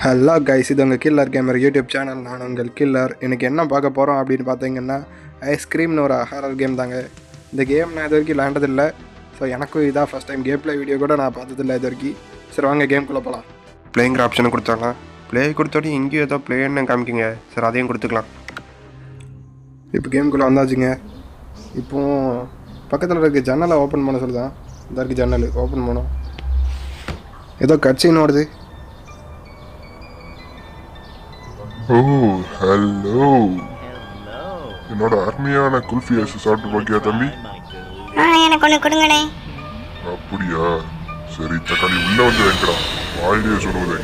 Hello guys, இது உங்கள் killer gamer YouTube channel. நான் உங்கள் கில்லர். எனக்கு என்ன பார்க்க போகிறோம் அப்படின்னு பார்த்தீங்கன்னா, ஐஸ்கிரீம்னு ஒரு ஹாரர் கேம் தாங்க. இந்த கேம் நான் இது வரைக்கும் விளாண்டதில்லை. ஸோ எனக்கும் இதான் first time. Game play video கூட நான் பார்த்ததில்லை இது வரைக்கும். சரி வாங்க கேம்குள்ளே போகலாம். ப்ளேங்கிற ஆப்ஷனை கொடுத்தாலாம். ப்ளே கொடுத்தோடனே இங்கேயும் ஏதோ ப்ளேன்னு காமிக்குங்க. சரி அதையும் கொடுத்துக்கலாம். இப்போ கேமுக்குள்ளே வந்தாச்சுங்க. இப்போது பக்கத்தில் இருக்க ஜன்னலை ஓப்பன் பண்ண சொல்லுதான். இந்த இருக்குது ஜன்னல் ஓப்பன் பண்ணோம். ஏதோ கட்சின்னு ஓடுது. ஓ ஹலோ, என்னோட அருமையான குல்ஃபி ஐஸ் சாப்பிட்டு பாக்கியா தம்பி? எனக்கு ஒன்று கொடுங்கண்ணே. அப்படியா, சரி தக்காளி உள்ள வந்து வைக்கடா, வாயிலே சொல்லுவதே.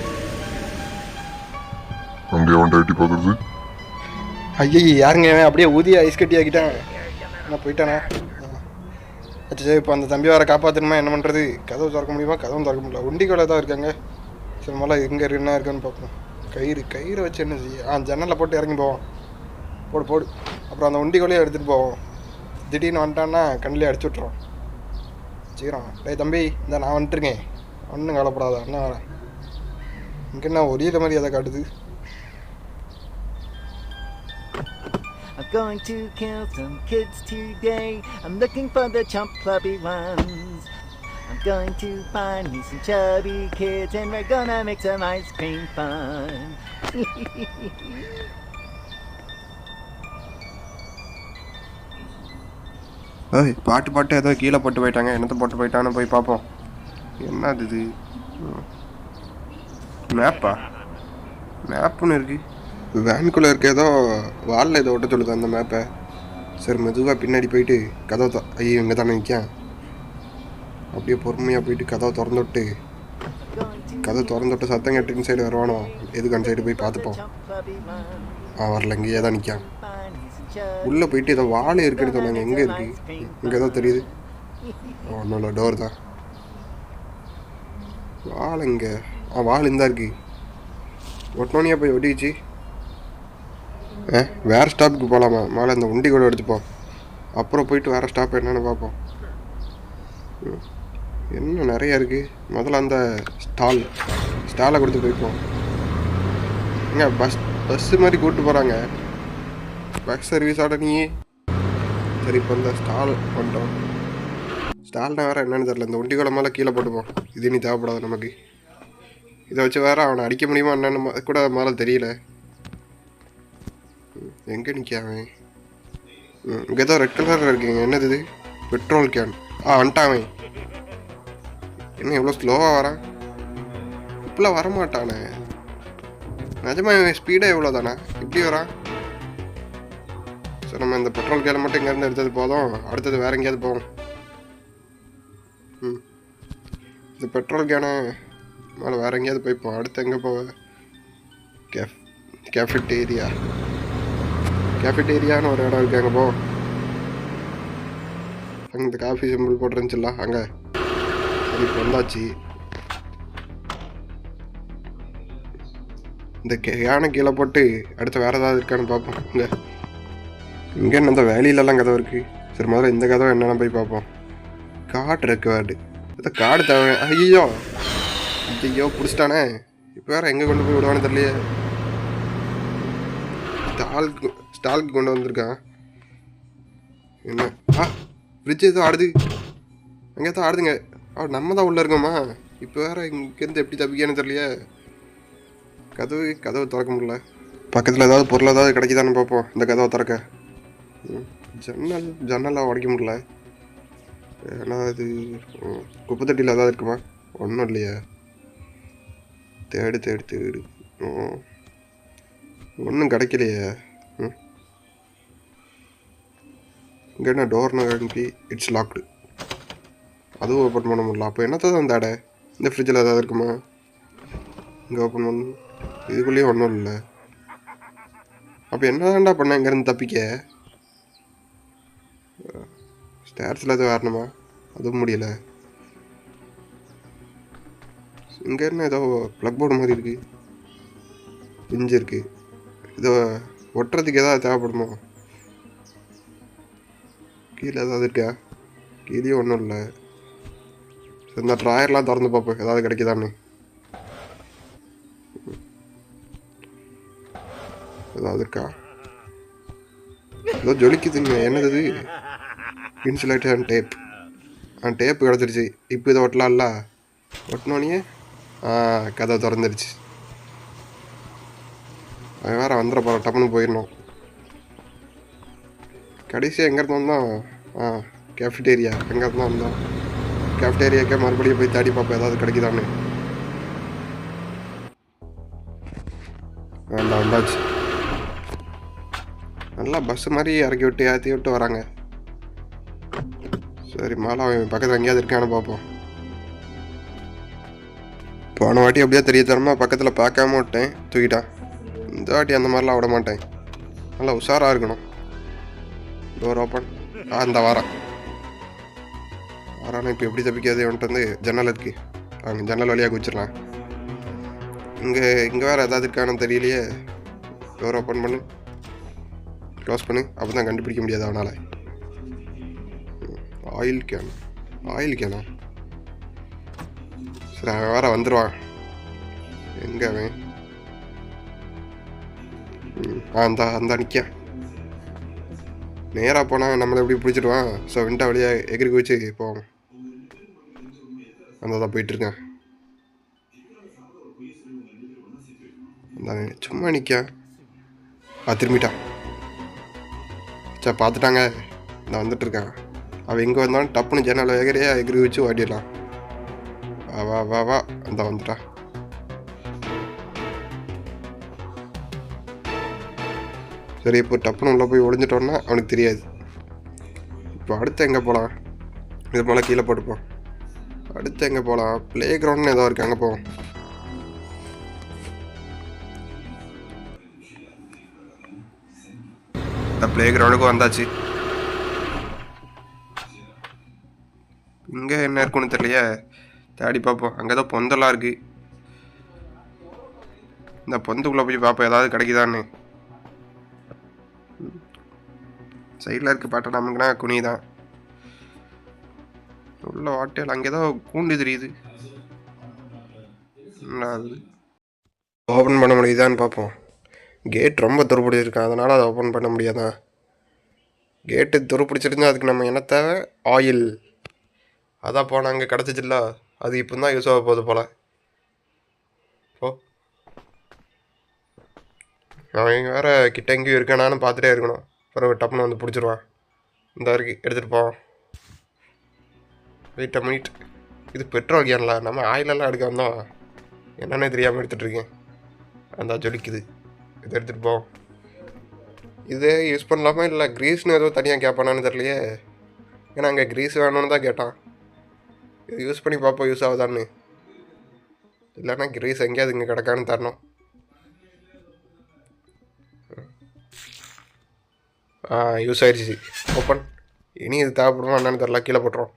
அங்கே வந்து எட்டி பார்க்குறது. ஐயோ யாருங்க அப்படியே ஊதிய ஐஸ் கட்டி ஆக்கிட்டேன். நான் போயிட்டானே. அச்சோ, இப்போ அந்த தம்பி வர காப்பாற்றணுமா? என்ன பண்ணுறது? கதவு திறக்க முடியுமா? கதவும் திறக்க முடியல. உண்டிக்கோலை தான் இருக்காங்க. சரி முதல்ல எங்கே என்ன இருக்குன்னு பார்ப்போம். கயிறு வச்சு என்ன செய்ய? ஜன்னலில் போட்டு இறங்கி போவோம். போடு. அப்புறம் அந்த உண்டிக்கோலையே எடுத்துகிட்டு போவோம். திடீர்னு வந்துட்டான்னா கண்ணிலே அடிச்சு விட்றோம். சீக்கிரம் டேய் தம்பி, இந்த நான் வந்துட்டுருக்கேன். ஒன்றும் கவலைப்படாத, அண்ணன் வரேன். இங்கே என்ன ஒரே மாதிரி அதை காட்டுது. I'm going to kill some kids today. I'm looking for the chump clubby ones. I'm going to find me some chubby kids and we're gonna make some ice cream fun. ஏய் பாட்டு ஏதோ கீழே போட்டு போயிட்டாங்க. என்னத்தை போட்டு போயிட்டான்னு போய் பார்ப்போம். என்ன இது? மேப்புன்னு இருக்கு. வேனுக்குள்ளே இருக்க ஏதோ வாலில் ஏதோ ஒட்ட சொல்லுது அந்த மேப்பை. சரி மெதுவாக பின்னாடி போயிட்டு கதவை ஐயோ இங்கே தானே நிற்கேன். அப்படியே பொறுமையாக போயிட்டு கதவை திறந்துவிட்டு சத்தம் கேட்டு சைடு வருவானோ, எதுக்கு அந்த சைடு போய் பார்த்துப்போம். வரல, இங்கேயே தான் நிற்கான். உள்ளே போயிட்டு ஏதோ வாழை இருக்குன்னு சொன்னாங்க. எங்கே இருக்குது? இங்கே தான் தெரியுது. ஒன்றும் இல்லை, டோர் தான். வாழை இங்கே. வாழை இந்தா இருக்குது. ஒட்டினோனியா போய் ஒட்டிச்சு. வேறு ஸ்டாப்புக்கு போகலாமா? மேலே அந்த உண்டி கூட எடுத்துப்போம். அப்புறம் போயிட்டு வேறு ஸ்டாப் என்னென்னு பார்ப்போம். என்ன நிறையா இருக்குது. முதல்ல அந்த ஸ்டாலை கொடுத்து போய்ப்போம். எங்க பஸ்ஸு மாதிரி கூப்பிட்டு போகிறாங்க. பஸ் சர்வீஸோட நீ. சரி இப்போ இந்த ஸ்டால் பண்ணிட்டோம். ஸ்டால்னா வேறு என்னென்னு தெரில. இந்த உண்டிகோலை மேலே கீழே போட்டுப்போம். இது நீ தேவைப்படாது நமக்கு. இதை வச்சு வேறு அவனை அடிக்க முடியுமா என்னென்னு கூட மேலே தெரியல. எங்கே நிற்காவன்? இங்கே ஏதோ ரெட் கலரில் இருக்குங்க. என்னது இது? Petrol can. வந்துட்டாவன். என்ன எவ்வளோ ஸ்லோவாக வரான்? இப்பெல்லாம் வரமாட்டானே. நிஜமாக ஸ்பீடாக எவ்வளோ தானே? இப்படி வரான்? ஸோ நம்ம இந்த பெட்ரோல் கேனை மட்டும் இங்கேருந்து எடுத்தது போதும். அடுத்தது வேறு எங்கேயாவது போவோம். இந்த பெட்ரோல் கேனை மேலே வேறு எங்கேயாவது போய்ப்போம். அடுத்து எங்கே போவேன்? கேஃபிட்டேரியான்னு ஒரு இடம் இருக்கு. அங்கே போ. அங்கே இந்த காஃபி சிம்பிள் போட்டுருந்துச்சுல்ல, அங்கே. சரி இப்போ வந்தாச்சு. இந்த யானை கீழே போட்டு அடுத்து வேறு ஏதாவது இருக்கான்னு பார்ப்போம். இங்கே என்ன இந்த வேலியிலலாம் கதவு இருக்குது. சரி முதல்ல இந்த கதவை என்னென்னு போய் பார்ப்போம். Card record. ஏதோ கார்டு தேவை. ஐயோ பிடிச்சிட்டானே. இப்போ வேறு எங்கே கொண்டு போய் விடுவானு தெரியலையே. ஸ்டாலுக்கு கொண்டு வந்திருக்கான். என்ன? ஃப்ரிட்ஜ் எதுவும் ஆடுது. அங்கே தான் ஆடுதுங்க. நம்ம தான் உள்ளே இருக்கோமா? இப்போ வேறு இங்கேருந்து எப்படி தப்பிக்கான்னு தெரியலையே. கதவு திறக்க முடியல. பக்கத்தில் ஏதாவது பொருள் ஏதாவது கிடைக்குதான்னு பார்ப்போம். இந்த கதவை திறக்க. ஜன்னலாக உடைக்க முடியல. ஏன்னா இது குப்பைத்தட்டியில் ஏதாவது இருக்குமா? ஒன்றும் இல்லையா? தேடு. ஒன்றும் கிடைக்கலையே. இங்கே என்ன டோர்னு அனுப்பி இட்ஸ் லாக்டு. அதுவும் ஓப்பன் பண்ண முடியல. அப்போ என்னத்தை தான் தேட? இந்த ஃப்ரிட்ஜில் ஏதாவது இருக்குமா? இங்கே ஓப்பன் பண்ண இதுக்குள்ளேயும் ஒன்றும் இல்லை. அப்போ என்ன தான்டா பண்ண இங்கேருந்து தப்பிக்க? ஸ்டேர்ஸில் எதுவும் வரணுமா? அதுவும் முடியலை. இங்கே என்ன ஏதோ ப்ளக் போர்டு மாதிரி இருக்குது. பிஞ்சு இருக்குது. இதோ ஒட்டுறதுக்கு எதாவது தேவைப்படுமோ? கீழே ஏதாவது இருக்கா? கீழே ஒன்றும் இல்லை. இந்த ட்ராயர்லாம் திறந்து பார்ப்போம் ஏதாவது கிடைக்குதான்னு. ஏதாவது இருக்கா? ஏதோ ஜொலிக்குதுங்க, என்னது இது? Insulator tape. டேப்பு கிடச்சிருச்சு. இப்போ இதை ஒட்டலாம்ல. ஒட்டினோடனே கதை திறந்துருச்சு. அவன் வேறு வந்துட போகிற, டப்புன்னு போயிடணும். கடைசியாக எங்கேருந்து வந்தோம்? கேஃபிடேரியா. எங்கேருந்து வந்தோம்? கேஃபிடேரியாக்கே மறுபடியும் போய் தேடி பார்ப்போம் ஏதாவது கிடைக்குதான்னு. வந்தாச்சு. நல்லா பஸ்ஸு மாதிரி இறக்கி விட்டு ஏற்றி விட்டு வராங்க. சரி, மாலை அவன் பக்கத்தில் எங்கேயாவது இருக்கான்னு பார்ப்போம். போன வாட்டி அப்படியே தெரிய தரமா பக்கத்தில் பார்க்காம விட்டேன், தூக்கிட்டான். இந்த வாட்டி அந்த மாதிரிலாம் விட மாட்டேன். நல்லா உஷாராக இருக்கணும். Door open. இந்த வாரம் வாரானா இப்போ எப்படி தப்பிக்காது? வந்துட்டு வந்து ஜன்னல் இருக்கு, அங்கே ஜன்னல் வழியாக குச்சிடலாம். இங்கே வேறு ஏதாவது இருக்கானு தெரியலையே. டோர் ஓப்பன் பண்ணு, க்ளோஸ் பண்ணு. அப்போ தான் கண்டுபிடிக்க முடியாது அவனால். ஆயில் கேனா? சரி, அவன் வேறு வந்துடுவான். எங்கே அவன்? அந்த நிற்க. நேராக போனால் நம்மளை எப்படி பிடிச்சிடுவான். ஸோ விண்டா வழியாக எகிரி குதிச்சு போவோம். அந்த தான் போயிட்டுருக்கேன். அந்த சும்மா நிற்க. திரும்பிட்டான். சரி, பார்த்துட்டாங்க. நான் வந்துட்டுருக்கேன். அவன் எங்கே வந்தாலும் டப்புன்னு ஜன்னல் எகிரியா எகிரி வச்சு ஓடிடலாம். வா அந்த வந்துட்டா. சரி, இப்போ டப்புன்னு உள்ளே போய் ஒளிஞ்சிட்டோன்னா அவனுக்கு தெரியாது. இப்போ அடுத்து எங்கே போகலாம்? இது போல் கீழே போட்டுப்போம். அடுத்து எங்கே போகலாம்? ப்ளே கிரவுண்ட்னு ஏதோ இருக்குது, அங்கே போவோம். இந்த ப்ளே கிரவுண்டுக்கு வந்தாச்சு. இங்கே என்ன இருக்குன்னு தெரியலையே, தேடி பார்ப்போம். அங்கே ஏதோ பொந்தெல்லாம் இருக்குது. இந்த பொந்துக்குள்ளே போய் பார்ப்போம் ஏதாவது கிடைக்குதான்னு. சைடில் இருக்க பாட்டை நமக்குனா குனி தான் உள்ள வாட்டையில். அங்கே ஏதோ கூண்டு தெரியுது. அது ஓப்பன் பண்ண முடியுதான்னு பார்ப்போம். கேட் ரொம்ப துருப்பிடிச்சிருக்கான், அதனால் அதை ஓப்பன் பண்ண முடியாதான். கேட்டு துருப்பிடிச்சிருந்தா அதுக்கு நம்ம என்ன தேவை? ஆயில். அதான் போனால் அங்கே கிடச்சிச்சில்ல, அது இப்போ தான் யூஸ் ஆக போகுது போல். அவன் வேறு கிட்ட எங்கேயும் இருக்கானான்னு பார்த்துட்டே இருக்கணும். பிறகு டப்புன்னு வந்து பிடிச்சிருவான். இந்த வரைக்கும் எடுத்துகிட்டு போவோம். Wait minute. இது பெட்ரோல் கேன்ல, நம்ம ஆயிலெல்லாம் எடுக்க வந்தோம். என்னன்னே தெரியாமல் எடுத்துகிட்ருக்கேன். அந்த ஜொலிக்குது. இதை எடுத்துகிட்டு போவோம். இதே யூஸ் பண்ணலாமா இல்லை க்ரீஸ்னு ஏதோ தனியாக கேட்பானான்னு தெரியலையே. ஏன்னா அங்கே க்ரீஸ் வேணும்னு தான் கேட்டான். இது யூஸ் பண்ணி பார்ப்போம் யூஸ் ஆகுதான்னு. இல்லைன்னா க்ரீஸ் எங்கேயாவது இங்கே கிடக்கான்னு தரணும். யூஸ் ஆயிடுச்சு. ஓப்பன். இனி இது தேவைப்படுமா என்னன்னு தெரில, கீழே போட்டுரும்.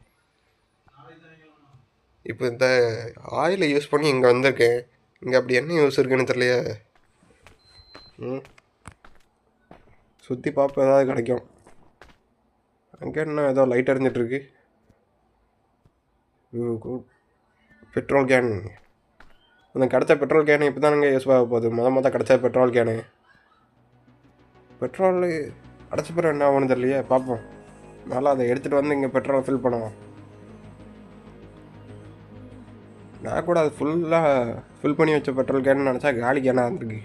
இப்போ இந்த ஆயிலை யூஸ் பண்ணி இங்கே வந்திருக்கேன். இங்கே அப்படி என்ன யூஸ் இருக்குன்னு தெரியலையே. சுற்றி பார்ப்போம் ஏதாவது கிடைக்கும். அங்கே என்ன ஏதோ லைட் எரிஞ்சிட்ருக்கு. Petrol can. அந்த கிடச்ச பெட்ரோல் கேனு இப்போ தான் யூஸ் ஆக போகுது. மொதல் கிடச்ச பெட்ரோல் கேனு. பெட்ரோல் அடைச்ச பிறகு என்ன ஆகும்னு தெரியலையே. பார்ப்போம். நல்லா அதை எடுத்துகிட்டு வந்து இங்கே பெட்ரோலை ஃபில் பண்ணுவோம். நான் கூட அது ஃபுல்லாக ஃபில் பண்ணி வச்ச பெட்ரோல் கேன்னு நினச்சா காலி கேனாக இருந்திருக்கு.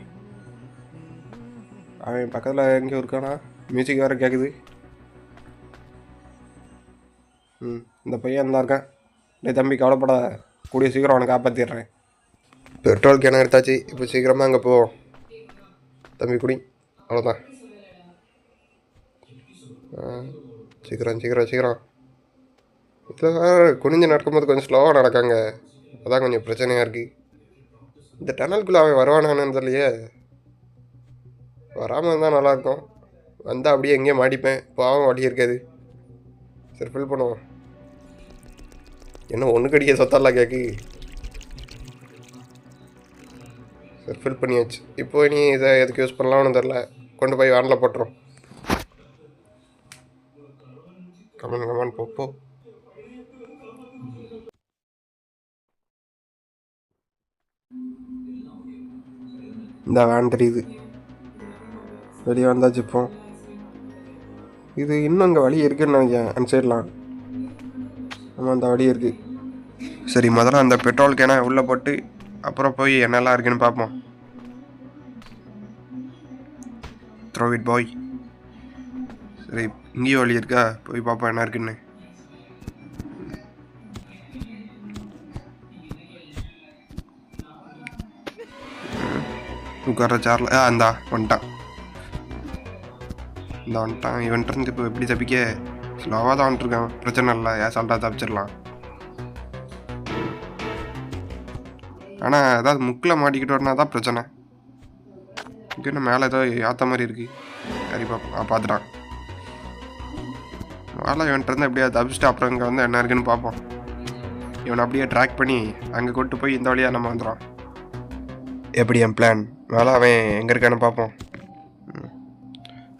அவன் பக்கத்தில் எங்கேயும் இருக்கானா? மியூசிக் வேறு கேட்குது. இந்த பையன் தான் இருக்கான். டேய் தம்பி, கவலைப்படாத, கூடிய சீக்கிரம் அவனை காப்பாற்றிடுறேன். பெட்ரோல் கேனை எடுத்தாச்சு. இப்போ சீக்கிரமாக அங்கே போவோம். தம்பி குடி. அவ்வளோதான். சீக்கிரம். இதில் குனிஞ்சு நடக்கும்போது கொஞ்சம் ஸ்லோவாக நடக்காங்க. அதான் கொஞ்சம் பிரச்சனையாக இருக்குது. இந்த டனலுக்குள்ளே அவன் வருவானான்னு தெரியலையே. வராமல் இருந்தால் நல்லாயிருக்கும். வந்தால் அப்படியே எங்கேயும் மாட்டிப்பேன். பாவம் வழி இருக்காது. சரி, ஃபில் பண்ணுவோம். என்ன ஒன்று கடிக்க சொத்தெல்லாம் கேட்கு. சரி, ஃபில் பண்ணியாச்சு. இப்போ நீ இதை எதுக்கு யூஸ் பண்ணலாம்னு தெரில. கொண்டு போய் வேனில் போட்டுரும். கமான் போ. இந்த வேன் தெரியுது. வெளியே வந்தாச்சு இப்போ. இது இன்னும் அங்கே வழி இருக்குதுன்னு நினைக்கிறேன். அந்த சைட்லாம் ஆமாம் அந்த வழி இருக்குது. சரி முதல்ல அந்த பெட்ரோல் கேனை உள்ளே போட்டு அப்புறம் போய் என்னெல்லாம் இருக்குன்னு பார்ப்போம். த்ரோ இட் பாய். சரி இங்கேயும் வழி இருக்கா, போய் பார்ப்போம் என்ன இருக்குன்னு. உட்கார சாரில் இந்தா வந்துட்டான். இந்த வந்துட்டான். இவன்ட்டு இப்போ எப்படி தப்பிக்க? ஸ்லோவாக தான் வந்துட்டுருக்கான். பிரச்சனை இல்லை, ஏசால்ட்டாக தப்பிச்சிடலாம். ஆனால் ஏதாவது முக்கில் மாட்டிக்கிட்டோன்னா தான் பிரச்சனை. இங்கே மேலே ஏதோ ஏற்ற மாதிரி இருக்குது. சரி பார்த்துட்டான். மேலே இவன்ட்டு எப்படியா தப்பிச்சுட்டு அப்புறம் இங்கே வந்து என்ன இருக்குன்னு பார்ப்போம். இவனை அப்படியே ட்ராக் பண்ணி அங்கே கூப்பிட்டு போய் இந்த வழியாக நம்ம வந்துடும். எப்படி என் பிளான்? மேலே அவன் எங்கே இருக்கான்னு பார்ப்போம்.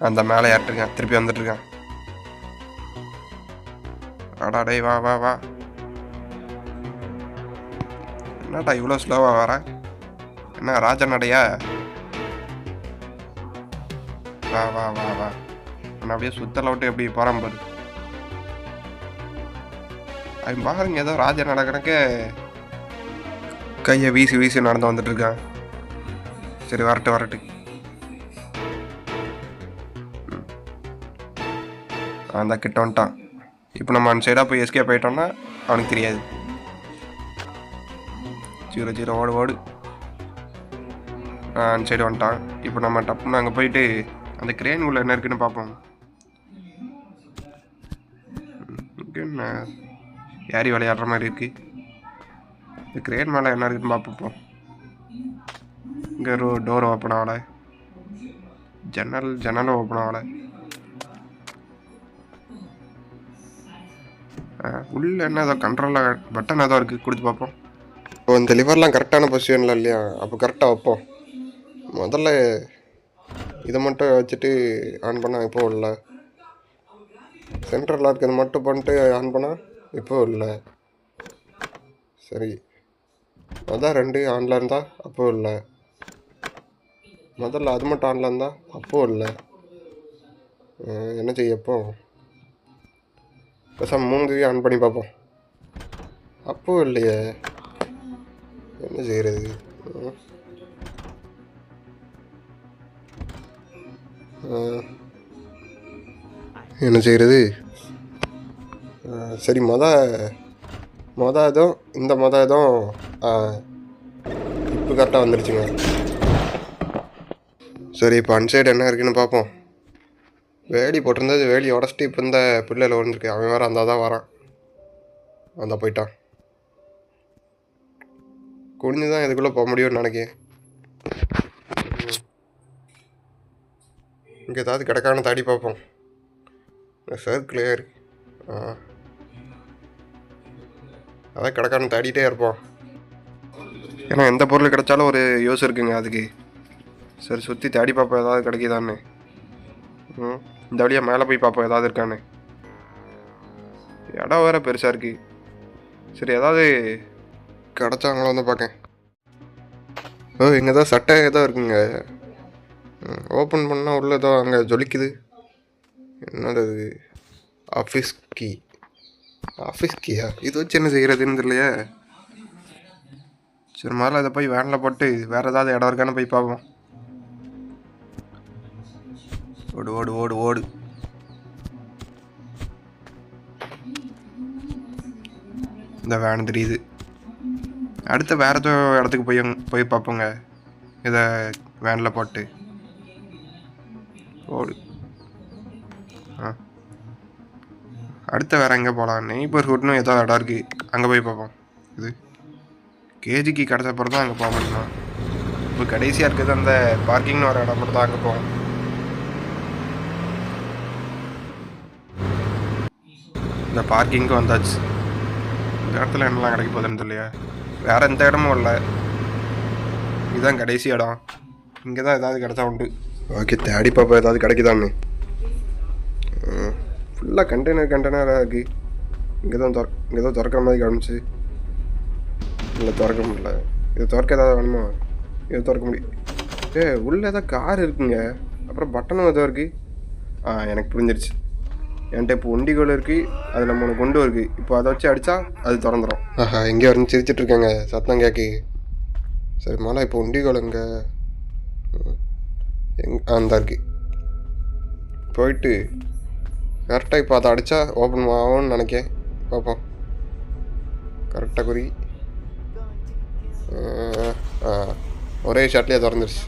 அந்த மேலே ஏற்றிருக்கான், திருப்பி வந்துட்டுருக்கான். அடாடே வா வா வா. என்னடா இவ்வளோ ஸ்லோவாக வர? என்ன ராஜா நடையா? வா வா வா வா. நான் அப்படியே சுத்தல விட்டு எப்படி போகிறான் பாரு. அவன் பாருங்க ஏதோ ராஜா நட கணக்கு கையை வீசி வீசி நடந்து வந்துட்டுருக்கான். சரி வரட்டு. அந்த கிட்ட வந்துட்டான். இப்போ நம்ம அந்த சைடாக போய் எஸ்கேப் ஆகிட்டோம்னா அவனுக்கு தெரியாது. 0 ஓடு. அந்த சைடு வந்துட்டான். இப்போ நம்ம டப்புன்னு அங்கே போயிட்டு அந்த கிரேன் உள்ள என்ன இருக்குன்னு பார்ப்போம். என்ன ஏறி விளையாடுற மாதிரி இருக்குது. இந்த கிரேன் மேலே என்ன இருக்குன்னு பார்ப்போம். இங்கே ஒரு டோர் ஓப்பன் ஆகலை, ஜன்னலும் ஓப்பன் ஆகலை. உள்ள என்ன ஏதோ கண்ட்ரோலில் பட்டன் ஏதோ இருக்குது, கொடுத்து பார்ப்போம். இப்போ இந்த லிவர்லாம் கரெக்டான பொசிஷனில் இல்லையா? அப்போ கரெக்டாக வைப்போம். முதல்ல இதை மட்டும் வச்சுட்டு ஆன் பண்ணால் இப்போ இல்லை. சென்ட்ரலில் இருக்கிறது மட்டும் பண்ணிட்டு ஆன் பண்ணால் இப்போ இல்லை. சரி அதான் 2 ஆனில் இருந்தால் அப்போ இல்லை. முதல்ல அது மட்டும் ஆனில் இருந்தால் அப்போ இல்லை. என்ன செய்ய எப்போ? பேசாம 3 ஆன் பண்ணி பார்ப்போம். அப்போ இல்லையே, என்ன செய்கிறது? என்ன செய்கிறது? சரி மொதல் இதுவும் இந்த இதுவும் இப்போ கரெக்டாக வந்துடுச்சுங்க. சரி இப்போ அன்சைடு என்ன இருக்குன்னு பார்ப்போம். வேலி போட்டிருந்தது, வேலி உடச்சிட்டு இப்போ இந்த பிள்ளையில் விழுந்துருக்கு. அவன் வேறு அந்த தான் வரான். அந்த போயிட்டான். குனிஞ்சு தான் இதுக்குள்ளே போக முடியும்னு நினைக்கிறேன். இங்கே ஏதாவது கிடக்கான தாடி பார்ப்போம். சர்க்கிளியர் அதான் கிடக்கான தாடிட்டே இருப்போம். ஏன்னா எந்த பொருள் கிடைச்சாலும் ஒரு யூஸ் இருக்குங்க அதுக்கு. சரி சுற்றி தேடி பார்ப்போம் ஏதாவது கிடைக்குதான்னு. இந்த வழியாக மேலே போய் பார்ப்போம் ஏதாவது இருக்கான்னு. இடம் வேறு பெருசாக இருக்குது. சரி ஏதாவது கிடச்சாங்களோ வந்து பார்க்கேன். இங்கே தான் சட்டை ஏதோ இருக்குங்க. ஓப்பன் பண்ணால் உள்ள ஏதோ அங்கே ஜொலிக்குது. என்னது ஆஃபீஸ் கீயா? இது வச்சு என்ன செய்கிறதுன்னு தெரியலையே. சரி முதல்ல இதை போய் வேனில் போட்டு வேறு ஏதாவது இடம் இருக்கான்னு போய் பார்ப்போம். ஓடு. இந்த வேன் தெரியுது. அடுத்து வேறு ஏதோ இடத்துக்கு போய் பார்ப்போங்க. இதை வேனில் போட்டு ஓடு. அடுத்து வேறு எங்கே போகலாம்? நெய்பர்ஹுட்னு ஏதோ இடம் இருக்குது, அங்கே போய் பார்ப்போம். இது கேஜிக்கு கிடச்சப்பறம் தான் அங்கே போக முடியும். இப்போ கடைசியாக இருக்குது அந்த பார்க்கிங்னு ஒரு இடம் மட்டும் தான் அங்கே போவோம். இந்த பார்க்கிங்க்கு வந்தாச்சு. இந்த இடத்துல என்னெல்லாம் கிடைக்க போகுதுன்னு தெரியலையா? வேறு எந்த இடமும் இல்லை, இதுதான் கடைசி இடம். இங்கே தான் ஏதாவது கிடச்சா உண்டு. ஓகே தேடி பார்ப்போம் ஏதாவது கிடைக்குதான்னு. ஃபுல்லாக கண்டெய்னராக இருக்குது. இங்கே தான் திறக்கிற மாதிரி காமிச்சு. இல்லை திறக்க முடியல. இது திறக்க ஏதாவது வேணுமா? இது திறக்க முடியும். உள்ளே ஏதாவது கார் இருக்குங்க. அப்புறம் பட்டனும் ஏதோ இருக்குது. எனக்கு புரிஞ்சிருச்சு. என்கிட்ட இப்போ ஒண்டிகோல் இருக்குது, அதில் 3 குண்டு இருக்குது. இப்போ அதை வச்சு அடித்தா அது திறந்துடும். எங்கே வரையும் சிரிச்சிட்ருக்கேங்க, சத்தம் கேட்கு. சரி மழை, இப்போ ஒண்டிகோல் எங்கே அந்த இருக்குது. போயிட்டு கரெக்டாக இப்போ அதை அடித்தா ஓப்பன் ஆகும்னு நினைக்கேன். பார்ப்போம். கரெக்டாக குறி. ஒரே ஷாட்லேயே திறந்துருச்சு.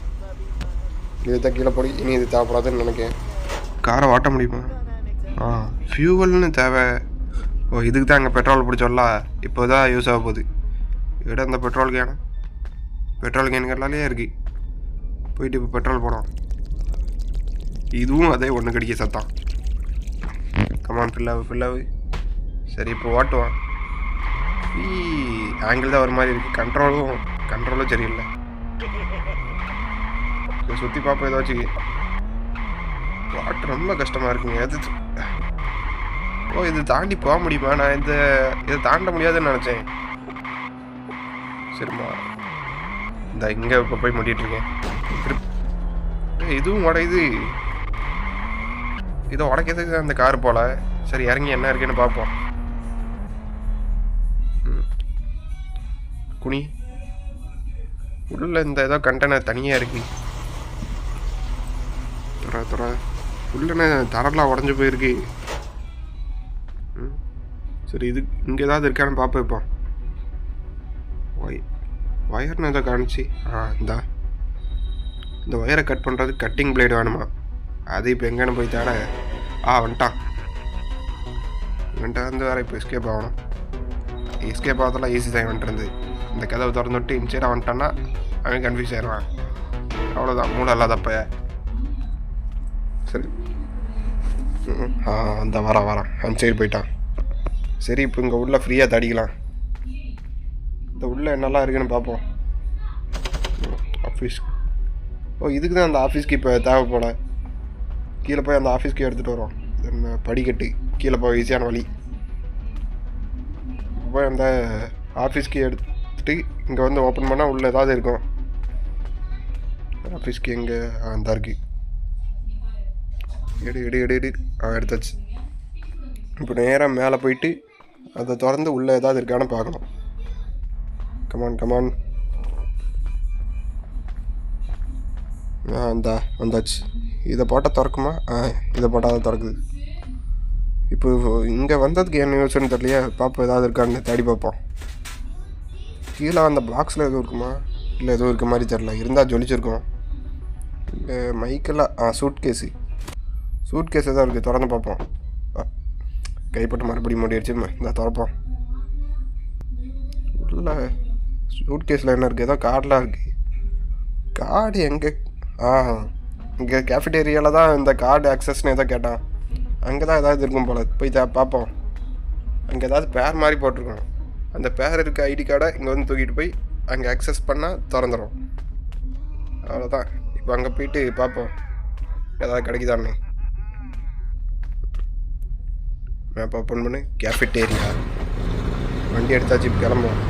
இதுதான் கீழே போடி. இனி இது தேவைப்படாதுன்னு நினைக்கேன். காரை வாட்ட முடியுமா? ஃபியூவல்னு தேவை. ஓ, இதுக்கு தான் அங்கே பெட்ரோல் பிடிச்சோல்ல, இப்போ தான் யூஸ் ஆக போகுது. இடம் இந்த பெட்ரோல் கேனுங்களாலே இருக்குது. போயிட்டு இப்போ பெட்ரோல் போடும். இதுவும் அதே ஒன்று கடிக்க சத்தம். கமான், ஃபில்லாவு. சரி இப்போ ஓட்டுவான். ஆங்கிள் தான் ஒரு மாதிரி இருக்குது. கண்ட்ரோலும் சரியில்லை. சுற்றி பார்ப்போம் ஏதாச்சும். வாட்டு ரொம்ப கஷ்டமாக இருக்குங்க. இது தாண்டி போக முடியுமா? நான் இதை தாண்ட முடியாதுன்னு நினச்சேன். சரிம்மா, இந்த இங்கே இப்போ போய் முடிட்டுருக்கேன். இதுவும் உடையுது. இதை உடைக்கிறதுக்கு அந்த கார் போல். சரி இறங்கி என்ன இருக்குன்னு பார்ப்போம். குனி உள்ள இந்த ஏதோ கண்டெய்னர் தனியாக இருக்கு. துற உள்ளன தரலாம் உடஞ்சி போயிருக்கு. சரி, இது இங்கே ஏதாவது இருக்கான்னு பார்ப்போம். இப்போ ஒயர்னு ஏதோ காணிச்சு. இந்த ஒயரை கட் பண்ணுறது கட்டிங் பிளேடு வேணுமா? அது இப்போ எங்கேன்னு போய் தேட. வந்துட்டான் வந்து வேறு. இப்போ எஸ்கேப் ஆகணும். எஸ்கேப் ஆகிறதெல்லாம் ஈஸி தான். வந்துருந்து இந்த கதவை திறந்து விட்டு இன்சைடாக வந்துட்டான்னா அவன் கன்ஃபியூஸ் ஆயிடுவான். அவ்வளோதான், மூளை இல்லாதப்ப. சரி, அந்த வரான் அந்த சைடு போயிட்டான். சரி, இப்போ இங்கே உள்ள ஃப்ரீயாக தடிக்கலாம். இந்த உள்ள என்னெல்லாம் இருக்குன்னு பார்ப்போம். ஆஃபீஸ். இதுக்கு தான் அந்த ஆஃபீஸ்க்கு இப்போ தேவைப்பட. கீழே போய் அந்த ஆஃபீஸ்க்கு எடுத்துகிட்டு வரோம். படிக்கட்டு கீழே போய் ஈஸியான வழி. போய் அந்த ஆஃபீஸ்க்கு எடுத்துகிட்டு இங்கே வந்து ஓப்பன் பண்ணால் உள்ளே ஏதாவது இருக்கும். ஆஃபீஸ்க்கு எங்கே அந்த இருக்கு. எடு எடுத்தாச்சு. இப்போ நேராக மேலே போயிட்டு அதை திறந்து உள்ளே ஏதாவது இருக்கான்னு பார்க்கணும். கமான். வந்தாச்சு. இதை போட்டால் திறக்குமா? இதை போட்டால் அதை திறக்குது. இப்போ இங்கே வந்ததுக்கு என்ன யோசனை தெரியலையே. பார்ப்போம் ஏதாவது இருக்கான்னு தேடி பார்ப்போம். கீழே அந்த பாக்ஸில் எதுவும் இருக்குமா? இல்லை எதுவும் இருக்க மாதிரி தெரில. இருந்தால் ஜொலிச்சிருக்கோம். இல்லை மைக்கெல்லாம் சூட் கேஸ் எதாவது இருக்குது. திறந்து பார்ப்போம். கைப்பட்டு மறுபடியும் மூடிடுச்சு. இந்த திறப்போம். இல்லை, சூட் கேஸில் என்ன இருக்குது? ஏதோ கார்டெலாம் இருக்குது. கார்டு எங்கே? இங்கே கேஃபிடேரியாவில் தான் இந்த கார்டு ஆக்சஸ்ன்னு ஏதோ கேட்டான். அங்கே தான் ஏதாவது இருக்கும் போல். போய் பார்ப்போம். அங்கே ஏதாவது பேர் மாதிரி போட்டிருக்கோம். அந்த பேர் இருக்க ஐடி கார்டை இங்கே வந்து தூக்கிட்டு போய் அங்கே ஆக்சஸ் பண்ணால் திறந்துடும். அவ்வளோதான். இப்போ அங்கே போயிட்டு பார்ப்போம் ஏதாவது கிடைக்குதான்னு. மேப் ஓப்பன் பண்ணு. கேஃபிடேரியா. வண்டி எடுத்தாச்சு. இப்போ கிளம்புவோம்.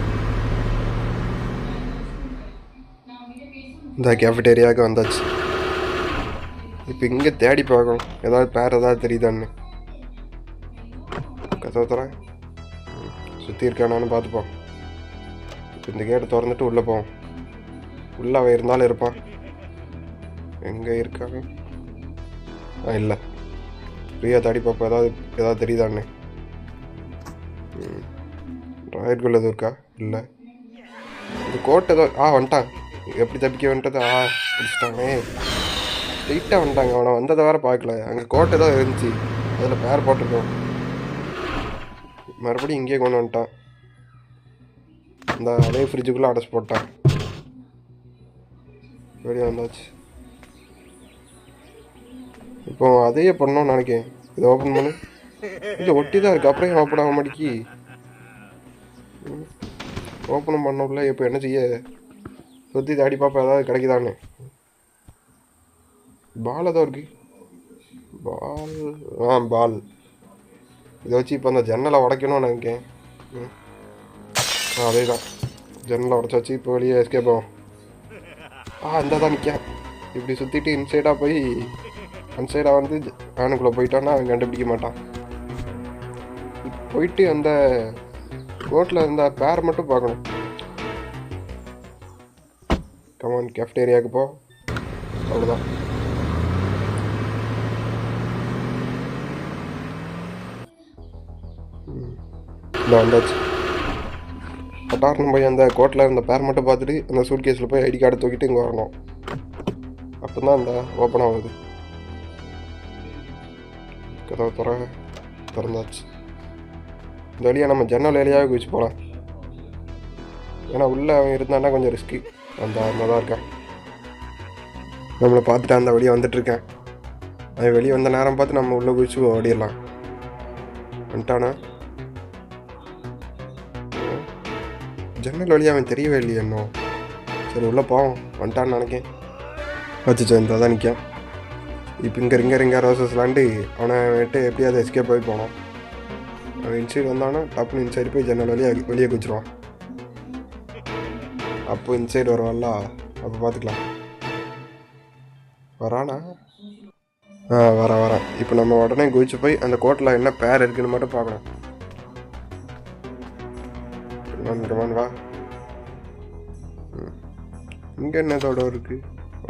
இந்த கேஃபிடேரியாவுக்கு வந்தாச்சு. இப்போ இங்கே தேடி பார்க்கணும் ஏதாவது பேர் ஏதாவது தெரியுதான்னு. கதை தரேன். சுற்றி இருக்கானான்னு பார்த்துப்போம். இப்போ இந்த கேட்டை திறந்துட்டு உள்ளே போவோம். உள்ளே அவன் இருந்தாலும் இருப்பான். எங்கே இருக்காங்க? இல்லை, ஃப்ரீயாக தேடி பார்ப்போம் ஏதாவது தெரியுதான்னு. ராயட்குள்ள எதுவும் இருக்கா? இல்லை. இது கோட்டை ஏதோ வந்துட்டான். எப்படி தப்பிக்க வந்துட்டது? பிடிச்சிட்டானே. ஸ்ட்ரெயிட்டாக வந்துட்டாங்க. அவனை வந்ததை வேறு பார்க்கல. அங்கே கோட்டை தான் இருந்துச்சு, அதில் பேர் போட்டிருக்கோம். மறுபடியும் இங்கேயே கொண்டு வந்துட்டான். இந்த அதே ஃப்ரிட்ஜுக்குள்ளே அடைச்சி போட்டான். வெளியே வந்தாச்சு. இப்போ அதையே பண்ணோன்னு நினைக்கேன். இதை ஓப்பன் பண்ணு. இல்லை, ஒட்டி தான் இருக்குது. அப்புறம் ஓப்பன் ஆக மாட்டேங்கி. ஓப்பனும் பண்ணல. இப்போ என்ன செய்ய? சுற்றி தாடி பார்ப்பேன் ஏதாவது கிடைக்குதான்னு. பால் ஏதோ இருக்கு. பால். இதை வச்சு இப்போ அந்த ஜன்னலை உடைக்கணும்னு நினைக்கேன். அதே தான். ஜன்னலை உடச்சாச்சு. இப்போ வெளியே எஸ்கேப் ஆகும். இந்த தான் நிற்கேன். இப்படி சுற்றிட்டு இன்சைடாக போய் அன்சைடாக வந்து வேனுக்குள்ளே போயிட்டோன்னா அவன் கண்டுபிடிக்க மாட்டான். போயிட்டு அந்த கோட்டில் இருந்த பேர் மட்டும் பார்க்கணும். கமான் கேஃப்டேரியாவுக்கு போ. அவ்வளோதான். இல்லை வந்தாச்சு. பட்டாரணம் போய் அந்த கோட்டில் இருந்த பேர் மட்டும் பார்த்துட்டு அந்த சூட் கேஸில் போய் ஐடி கார்டை தூக்கிட்டு இங்கே வரணும். அப்போ தான் அந்த ஓப்பன் ஆகுது. கதவை திறந்தாச்சு. இந்த வழியாக நம்ம ஜன்னல் வழியாகவே குதிச்சு போகலாம். ஏன்னா உள்ளே அவன் இருந்தான்னா கொஞ்சம் ரிஸ்க்கு. அந்த தான் இருக்கான். நம்மளை பார்த்துட்டு அந்த வழியாக வந்துட்டுருக்கேன். அவன் வெளியே வந்த நேரம் பார்த்து நம்ம உள்ளே குதிச்சு ஓடிடலாம். வந்துட்டானா? ஜன்னல் வழியாக அவன் தெரியவே இல்லையே இன்னும். சரி உள்ளே போவோம். வந்துட்டான்னு நினைக்கேன். வச்சுச்சோ இந்த தான் நிற்கான். இப்போ இங்கே ரோசஸ் விளாண்டு அவனை விட்டு எப்படியாவது எஸ்கேப் போய் போனோம். அவன் இன்சைடு வந்தானா டப்புன்னு இன்சைடு போய் ஜன்னல் வழியாக வெளியே குதிச்சிருவான். அப்போ இன்சைடு வருவான்ல, அப்போ பார்த்துக்கலாம். வரானா? வரேன். இப்போ நம்ம உடனே குதிச்சு போய் அந்த கோட்டில் என்ன பேர் இருக்குன்னு மட்டும் பார்க்கணும். கமான் வா. இங்கே என்ன தோட இருக்குது?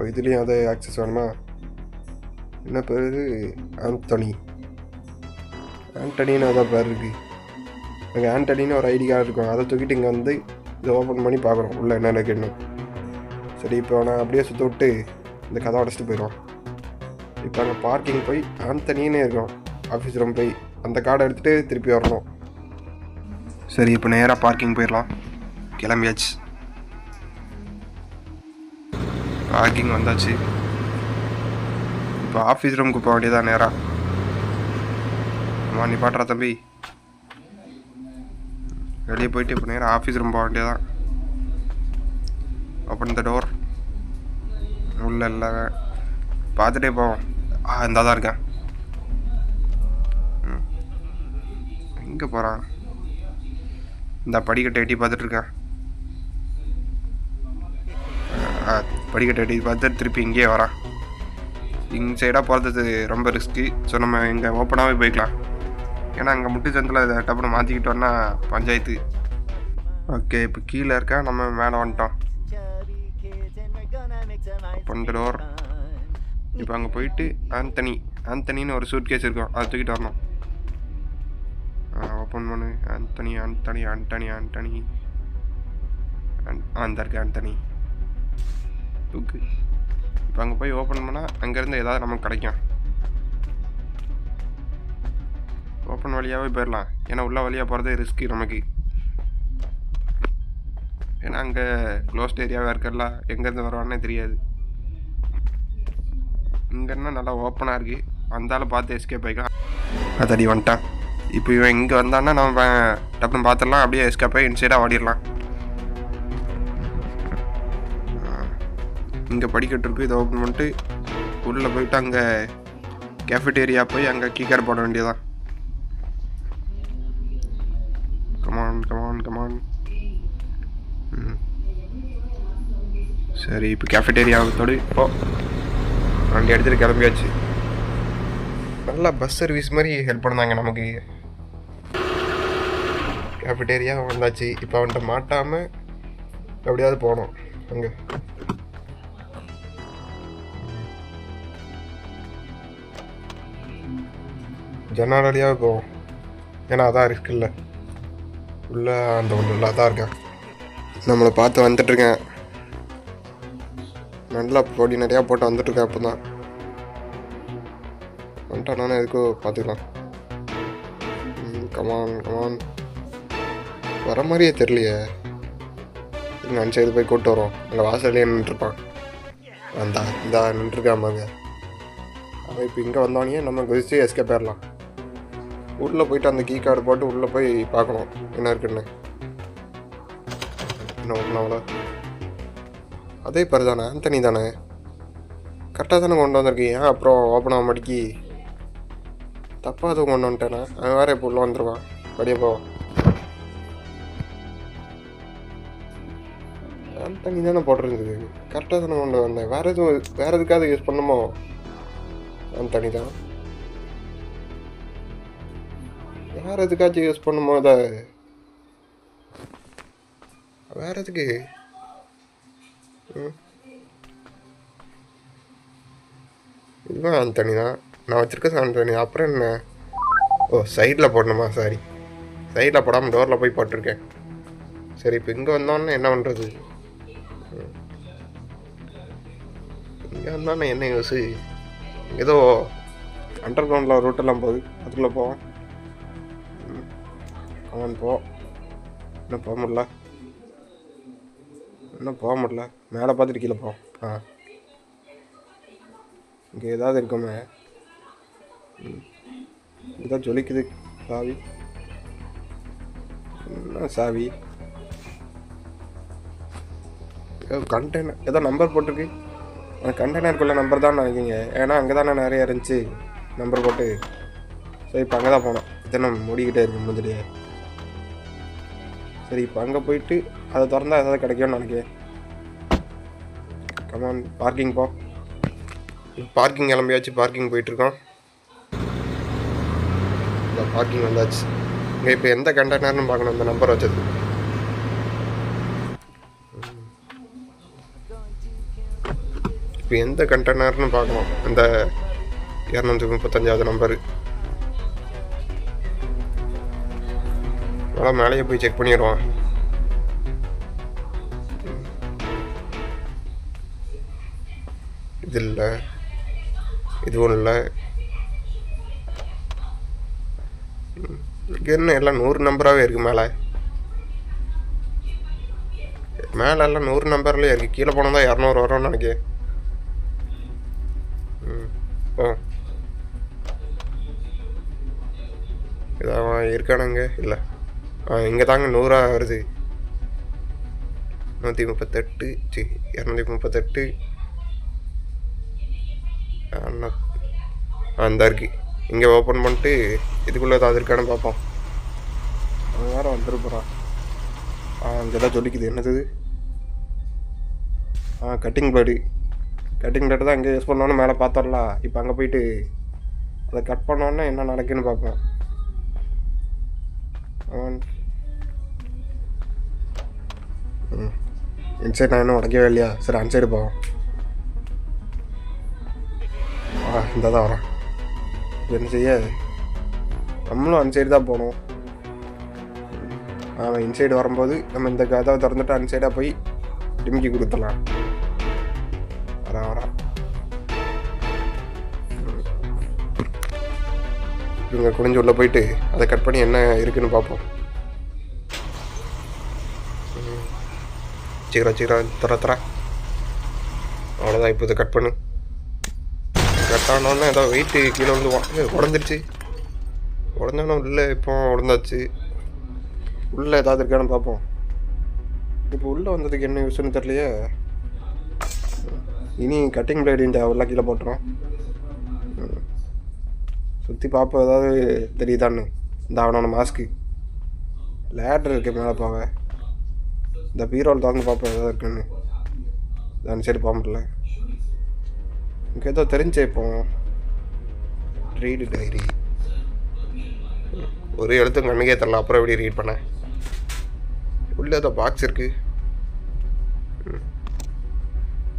இதுலேயும் அதே ஆக்சஸ் வேணுமா? என்ன பேர்? ஆண்டனின்னு அதான் பேர் இருக்குது. அங்கே ஆண்டனின்னு ஒரு ஐடி கார்டு இருக்கும். அதை தூக்கிட்டு இங்கே வந்து இதை ஓப்பன் பண்ணி பார்க்குறோம் உள்ளே என்ன இருக்குன்னு. சரி இப்போ நான் அப்படியே சுற்ற விட்டு இந்த கதை உடச்சிட்டு போயிடுவான். இப்போ அங்கே பார்க்கிங் போய் ஆண்டனின்னு இருக்கும் ஆஃபீஸ் ரூம் போய் அந்த கார்டை எடுத்துகிட்டு திருப்பி வரணும். சரி இப்போ நேராக பார்க்கிங் போயிடலாம். கிளம்பியாச்சு. பார்க்கிங் வந்தாச்சு. இப்போ ஆஃபீஸ் ரூமுக்கு போக வேண்டியதான் நேராக. அம்மா நீ பாட்டுறா தம்பி. வெளியே போயிட்டு இப்போ நேராக ஆஃபீஸ் ரூம் போக வேண்டியதான். Open the door. உள்ள இல்லை பார்த்துட்டே போவோம். இந்த தான் இருக்கேன். எங்கே போகிறான்? இந்த படிக்கட்டை எட்டி பார்த்துட்ருக்கேன். படிக்கட்டை எட்டி பார்த்துட்டு திருப்பி இங்கேயே வரான். சைடாக போகிறது ரொம்ப ரிஸ்க்கு. ஸோ நம்ம இங்கே ஓப்பனாகவே போய்க்கலாம். ஏன்னா அங்கே முட்டு சந்தில் டப்புன்னு மாற்றிக்கிட்டோன்னா பஞ்சாயத்து. ஓகே இப்போ கீழே இருக்கா, நம்ம மேலே வந்துட்டோம். Open the door. இப்போ அங்கே போயிட்டு ஆந்தனின்னு ஒரு சூட் கேஸ் இருக்கும், அதை தூக்கிட்டு வரணும். ஓப்பன் பண்ணு. ஆண்டனி அந்த இருக்கு ஆண்டனி தூக்கு. இப்போ அங்கே போய் ஓப்பன் பண்ணால் அங்கேருந்து ஏதாவது நமக்கு கிடைக்கும். ஓப்பன் வழியாகவே போயிடலாம். ஏன்னா உள்ள வழியாக போகிறதே ரிஸ்க்கு நமக்கு. ஏன்னா அங்கே க்ளோஸ்ட் ஏரியாவாக இருக்கல, எங்கேருந்து வருவானே தெரியாது. இங்கன்னா நல்லா ஓப்பனாக இருக்குது. வந்தாலும் பார்த்து எஸ்கேப் ஆகிக்கலாம். அதடி வந்துட்டான். இப்போ இவன் இங்கே வந்தான்னா நம்ம டப்புன்னு பார்த்துடலாம். அப்படியே எஸ்கேப் ஆகி இன்சைடாக ஓடிடலாம். இங்கே படிக்கட்டு இருக்குது. இதை ஓப்பன் பண்ணிட்டு உள்ளே போயிட்டு அங்கே கேஃபிடேரியா போய் அங்கே கீ கார்டு போட வேண்டியதான். கமான். சரி இப்போ கேஃபிடேரியாவோடு இப்போ வண்டி எடுத்துகிட்டு கிளம்பியாச்சு. நல்லா பஸ் சர்வீஸ் மாதிரி ஹெல்ப் பண்ணாங்க நமக்கு. கேஃபிடேரியா வந்தாச்சு. இப்போ அவன்கிட்ட மாட்டாமல் எப்படியாவது போகணும். அங்கே ஜன்னல் வழியாகவே போவோம். ஏன்னா அதான் ரிஸ்க் இல்லை. உள்ளே அந்த ஒன்று அதான் இருக்கேன். நம்மளை பார்த்து வந்துட்டுருக்கேன். நல்லா பொடி நிறையா போட்டு வந்துட்டுருக்கேன். அப்போ தான் வந்துட்டானே எதுக்கோ பார்த்துக்கலாம். கமான் வர மாதிரியே தெரியலையே. இங்கே அஞ்சு சைடு போய் கூப்பிட்டு வரோம். அங்கே வாசல்லையே நின்றுருப்பான். இந்த நின்றுருக்காமாங்க. அவன் இப்போ இங்கே வந்தோடனே நம்ம குதிச்சு எஸ்கேப் ஆயிடலாம். உள்ளே போயிட்டு அந்த கீ கார்டு போட்டு உள்ளே போய் பார்க்கணும் என்ன இருக்குன்னு. என்ன ஓப்பன் ஆகல. அதே பேர் தானே, ஆண்டனி தானே. கரெக்டாக தானே கொண்டு வந்திருக்கீங்க. அப்புறம் ஓப்பன் ஆக மாட்டேக்கி தப்பாக அதுவும் கொண்டு வந்துட்டேனே. அவன் வேறு இப்போ உள்ளே வந்துடுவான். படியே போவான். தண்ணி தானே போட்டிருந்தது, கரெக்டாக தானே கொண்டு வந்தேன். வேறு எதுக்காவது யூஸ் பண்ணுமோ? அந்த தண்ணி தான் வேறு எதுக்காச்சும் யூஸ் பண்ணுமோ? அதை வேறு எதுக்கு? இதுதான் அந்த தண்ணி தான் நான் வச்சுருக்க அந்த தண்ணி. அப்புறம் என்ன? ஓ, சைடில் போடணுமா? சாரி, சைடில் போடாமல் டோரில் போய் போட்டிருக்கேன். சரி, இப்போ இங்கே வந்தோன்னே என்ன பண்ணுறது? இங்கே வந்தோன்னே என்ன யூஸு? ஏதோ அண்டர் கிரவுண்டில் ரூட்டெல்லாம் போகுது, அதுக்குள்ளே போவோம். அவன் போ. இன்னும் போக முடியல, மேலே பார்த்துட்டு கீழே போ. இங்கே ஏதாவது இருக்குமே. இதான் ஜொலிக்குது சாவி. என்ன சாவி? கண்டெய்னர் ஏதோ நம்பர் போட்டிருக்கு. அந்த கண்டெய்னருக்குள்ளே நம்பர் தான் நினைக்கிங்க, ஏன்னா அங்கே தானே நிறைய இருந்துச்சு நம்பர் போட்டு. சரி, இப்போ அங்கே தான் போனோம். இதென்ன மூடிக்கிட்டே இருக்கு முதலியே. சரி, இப்போ அங்கே போயிட்டு அதை திறந்தா ஏதாவது கிடைக்கும்னு நினைக்கிறேன். கமான், பார்க்கிங் போ. பார்க்கிங் கிளம்பியாச்சு, பார்க்கிங் போயிட்டுருக்கோம். இந்த பார்க்கிங் வந்தாச்சு. இங்கே இப்போ எந்த கண்டெய்னர்னு பார்க்கணும், இந்த நம்பர் வச்சது. இப்போ எந்த கண்டெய்னர்னு பார்க்கணும், இந்த 235வது நம்பரு. நல்லா மேலேயே போய் செக் பண்ணிடுவான். இது இல்லை, இதுவும் இல்லை. இங்கே என்ன எல்லாம் 100 நம்பராகவே இருக்குது. மேலே எல்லாம் 100 நம்பர்லேயே இருக்குது. கீழே போனால் தான் 200 வரும்னு நினைக்கிறேன். இதான் இருக்கானுங்க. இல்லை, இங்கே தாங்க 100 வருது. 138, 238. அந்த இருக்குது. இங்கே ஓப்பன் பண்ணிட்டு இதுக்குள்ளே ஏதாவது இருக்கான்னு பார்ப்போம். அவன் வேறு வந்துருப்பான். அங்கே தான் சொல்லிக்குது. என்னது? கட்டிங் பிளேடு தான் இங்கே யூஸ் பண்ணோன்னு மேலே பார்த்தோம்ல. இப்போ அங்கே போயிட்டு அதை கட் பண்ணோன்னே என்ன நடக்குன்னு பார்ப்போம். இன்சைட் நான் இன்னும் உடைக்கவே இல்லையா? சரி, அன்சைடு போவோம். இந்த தான் வரேன். என்ன செய்ய, நம்மளும் அன்சைடு தான் போகணும். இன்சைடு வரும்போது நம்ம இந்த கதவை திறந்துட்டு அன்சைடாக போய் டிமிக்கி கொடுத்துடலாம். வரேன். இவங்க குனிஞ்சு உள்ளே போயிட்டு அதை கட் பண்ணி என்ன இருக்குன்னு பார்ப்போம். சீக்கிரம் தர. அவ்வளோதான். இப்போ இதை கட் பண்ணு. கட் ஆனோடனே ஏதோ வெயிட்டு கீழே வந்து உடஞ்சிருச்சு. உடஞ்சோன்னா உள்ளே இப்போ உடந்தாச்சு. உள்ளே ஏதாவது இருக்கான்னு பார்ப்போம். இப்போ உள்ளே வந்ததுக்கு என்ன யூஸ்ன்னு தெரியலையே. இனி கட்டிங் பிளேடு அவெல்லாம் கீழே போட்டுரும். சுற்றி பார்ப்போம் ஏதாவது தெரியுதான்னு. இந்த அவனோட மாஸ்க்கு லேட்ரு இருக்கு மேலே போக. இந்த பீரோல் திறந்து பார்ப்போம் ஏதாவது இருக்குன்னு. அந்த சைடு போக முடியல. எனக்கு ஏதோ தெரிஞ்சே. இப்போ ரீடு டைரி ஒரு எழுத்தும் கண்ணுக்கே தரல. அப்புறம் எப்படி ரீட் பண்ணேன்? உள்ளே ஏதோ பாக்ஸ் இருக்குது.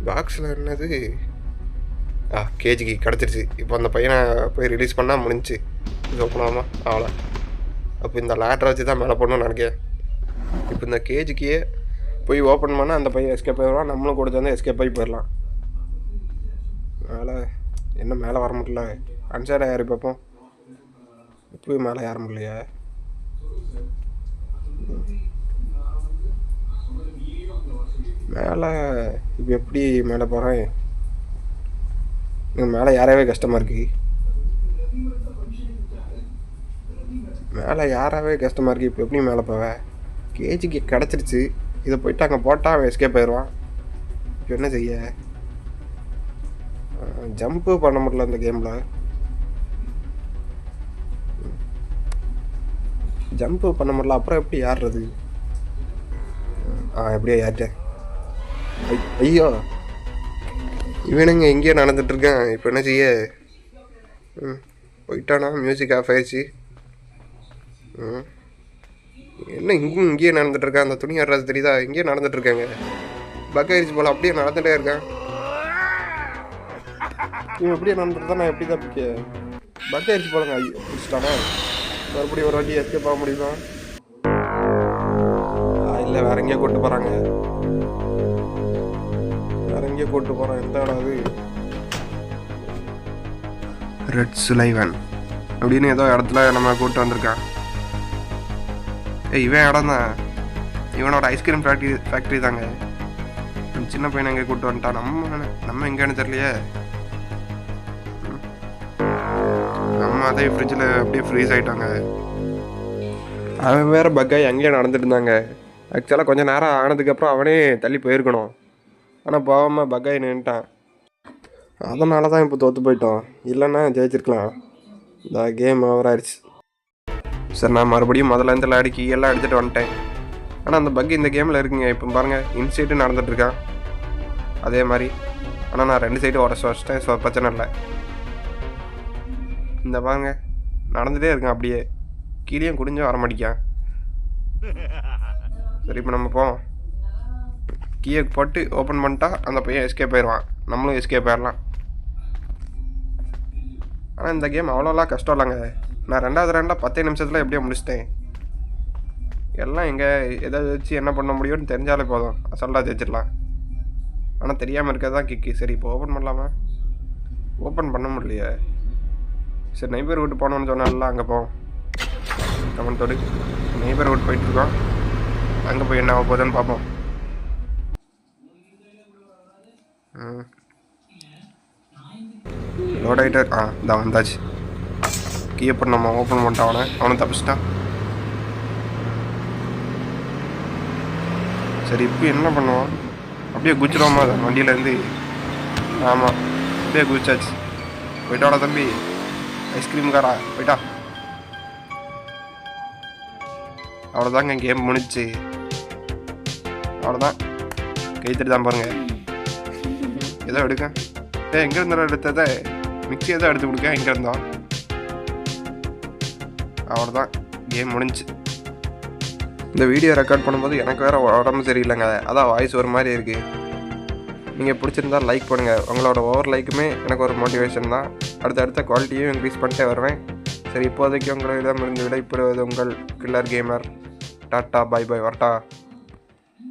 பாக்ஸில் என்னது? கேஜிக்கு கிடச்சிருச்சு. இப்போ அந்த பையனை போய் ரிலீஸ் பண்ணால் முடிஞ்சு. இது ஓப்பன் ஆகாமா? அவ்வளோ. அப்போ இந்த லேட்டரை வச்சு தான் மேலே போடணும்னு நினைக்கிறேன். இப்போ இந்த கேஜிக்கே போய் ஓப்பன் பண்ணால் அந்த பையன் எஸ்கேப் ஆகிடுவான். நம்மளும் கூட சேர்ந்து எஸ்கேப் ஆகி போயிடலாம். மேலே என்ன மேலே வர முடியல. அன்சைடாக ஏறி பார்ப்போம். இப்போயும் மேலே ஏற முடியலையா? மேலே இப்போ எப்படி மேலே போகிறேன்? மேலே ஏறவே கஷ்டமாக இருக்குது. இப்போ எப்படி மேலே போவேன்? கேஜிக்கு கிடச்சிருச்சு. இதை போயிட்டு அங்கே போட்டால் அவன் எஸ்கேப் ஆயிடுவான். இப்போ என்ன செய்ய? ஜம்ப்பு பண்ண முடியல இந்த கேமில். ஜம்ப்பு பண்ண முடியல. அப்புறம் எப்படி ஏறுறது? எப்படியோ ஏறிட்டேன். ஐயோ இவனுங்க எங்கேயோ நடந்துட்டுருக்கான். இப்போ என்ன செய்ய? போயிட்டானா? மியூசிக் ஆஃப் ஆயிடுச்சு. என்ன இங்கேயே நடந்துட்டுருக்கான்? அந்த துணி ஆடுறது தெரியுதா? இங்கேயே நடந்துட்டுருக்காங்க. பக் ஆயிடுச்சு போல். அப்படியே நடந்துகிட்டே இருக்கான். இவன் எப்படியே நடந்துட்டு தான் நான் எப்படி தான் பக் ஆயிடுச்சு போலங்க. ஐயோ பிடிச்சிட்டானா? மறுபடியும் ஒரு வாட்டி எஸ்கேப் ஆக முடியுமா? இல்லை வேற எங்கேயோ கூப்பிட்டு போகிறாங்க. வேற எங்கேயோ கூப்பிட்டு போகிறான். எந்த இடம் அது? ரெட் சுலைவன் அப்படின்னு ஏதோ இடத்துல நம்ம கூப்பிட்டு வந்திருக்கான். இவன் இடம் தான். இவனோட ஐஸ்கிரீம் ஃபேக்ட்ரி தாங்க. சின்ன பையனை எங்கே கூப்பிட்டு வந்துட்டான். நம்ம எங்கேன்னு தெரியலையே. நம்ம அதே ஃப்ரிட்ஜில் அப்படியே ஃப்ரீஸ் ஆகிட்டாங்க. அவன் வேறு பக்காய் அங்கேயே நடந்துட்டு இருந்தாங்க. ஆக்சுவலாக கொஞ்சம் நேரம் ஆனதுக்கப்புறம் அவனே தள்ளி போயிருக்கணும். ஆனால் போகாமல் பக்காய் நின்றுட்டான். அதனால தான் இப்போ தோற்று போயிட்டோம். இல்லைன்னா ஜெயிச்சிருக்கலாம். இந்த கேம் ஓவர் ஆயிடுச்சு. சரி நான் மறுபடியும் முதல்ல இருந்து கீ எல்லாம் எடுத்துகிட்டு வந்துட்டேன். ஆனால் அந்த பக் இந்த கேமில் இருக்குங்க. இப்போ பாருங்கள் இன்சைட்டு நடந்துகிட்ருக்கான் அதே மாதிரி. ஆனால் நான் 2 சைடு உடச்சிட்டேன். ஸோ பிரச்சனை இல்லை. இந்த பாருங்க நடந்துகிட்டே இருக்கேன். அப்படியே கீழேயும் குடிஞ்சும் வர மாட்டேக்கான். சரி இப்போ நம்ம போவோம். கீயை போட்டு ஓப்பன் பண்ணிட்டா அந்த பையன் எஸ்கேப் ஆயிடுவான். நம்மளும் எஸ்கேப் ஆயிடலாம். ஆனால் இந்த கேம் அவ்வளோலாம் கஷ்டம் இல்லைங்க. நான் 2வது ரவுண்டில் 10 நிமிஷத்தில் எப்படியோ முடிச்சிட்டேன். எல்லாம் எங்கே எதை வச்சு என்ன பண்ண முடியும்னு தெரிஞ்சாலே போதும். அசல்ட்டாக ஜெயிச்சிடலாம். ஆனால் தெரியாமல் இருக்கிறது தான் கிக்கு. சரி இப்போ ஓப்பன் பண்ணலாமா? ஓப்பன் பண்ண முடியலையே. சரி நெய்பர் வீட்டு போனோம்னு சொன்னால அங்கே போவோம். கமெண்டோடு நெய்பர் வீட்டு போயிட்டுருக்கோம். அங்கே போய் என்ன ஆக போகுதுன்னு பார்ப்போம். லோட் ஆகிட்டார். இதான் வந்தாச்சு. கீயை பண்ண நம்ம ஓப்பன் பண்ணிட்டான். அவனை தப்பிச்சிட்டான். சரி இப்போ என்ன பண்ணுவான்? அப்படியே குச்சிடுவோமா அதை வண்டியிலேருந்து? ஆமாம் அப்படியே குதிச்சாச்சு. போயிட்டாடா தம்பி ஐஸ்கிரீம் காரா, போயிட்டா. அவ்வளோதாங்க கேம் முடிச்சு. அவ்வளோதான். கைத்தடி தான் பாருங்க. ஏதோ எடுக்க எங்கே இருந்தாலும் எடுத்ததை மிக்சி ஏதோ எடுத்து கொடுக்க எங்கே இருந்தோம். அவ்வளோதான் கேம் முடிஞ்சு. இந்த வீடியோ ரெக்கார்ட் பண்ணும்போது எனக்கு வேறு உடம்பு சரியில்லைங்க. அதான் வாய்ஸ் ஒரு மாதிரி இருக்குது. நீங்கள் பிடிச்சிருந்தால் லைக் பண்ணுங்கள். உங்களோட ஒவ்வொரு லைக்குமே எனக்கு ஒரு மோட்டிவேஷன் தான். அடுத்த குவாலிட்டியும் இன்க்ரீஸ் பண்ணிட்டே வருவேன். சரி இப்போதைக்கு உங்களிடமிருந்து விடைபெறுவது உங்கள் killer gamer. Tata bye bye வரட்டா.